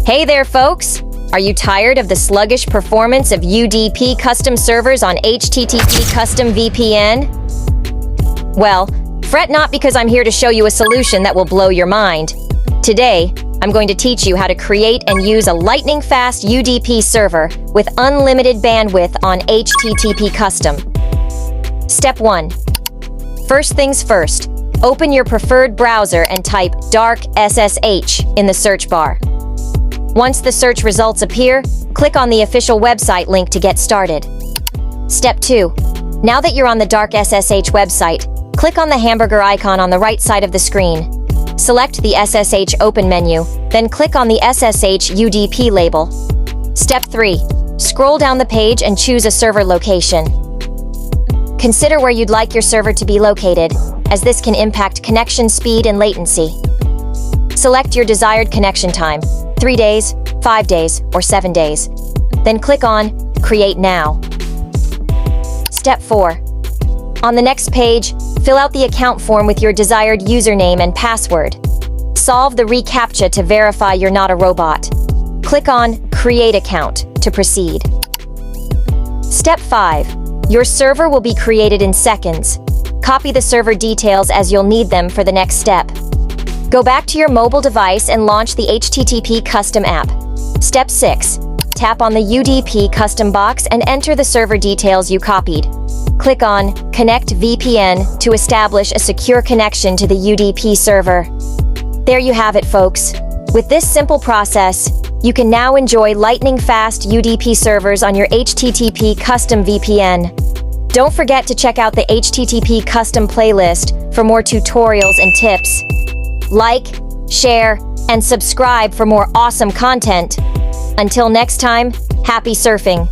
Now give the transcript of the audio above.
Hey there, folks! Are you tired of the sluggish performance of UDP custom servers on HTTP custom VPN? Well, fret not, because I'm here to show you a solution that will blow your mind. Today, I'm going to teach you how to create and use a lightning-fast UDP server with unlimited bandwidth on HTTP custom. Step 1. First things first, open your preferred browser and type dark SSH in the search bar. Once the search results appear, click on the official website link to get started. Step 2. Now that you're on the dark SSH website, click on the hamburger icon on the right side of the screen. Select the SSH Open menu, then click on the SSH UDP label. Step 3. Scroll down the page and choose a server location. Consider where you'd like your server to be located, as this can impact connection speed and latency. Select your desired connection time, 3 days, 5 days, or 7 days. Then click on Create Now. Step 4. On the next page, fill out the account form with your desired username and password. Solve the reCAPTCHA to verify you're not a robot. Click on Create Account to proceed. Step 5. Your server will be created in seconds. Copy the server details as you'll need them for the next step. Go back to your mobile device and launch the HTTP custom app. Step 6. Tap on the UDP custom box and enter the server details you copied. Click on Connect VPN to establish a secure connection to the UDP server. There you have it, folks. With this simple process, you can now enjoy lightning-fast UDP servers on your HTTP custom VPN. Don't forget to check out the HTTP custom playlist for more tutorials and tips. Like, share, and subscribe for more awesome content. Until next time, happy surfing!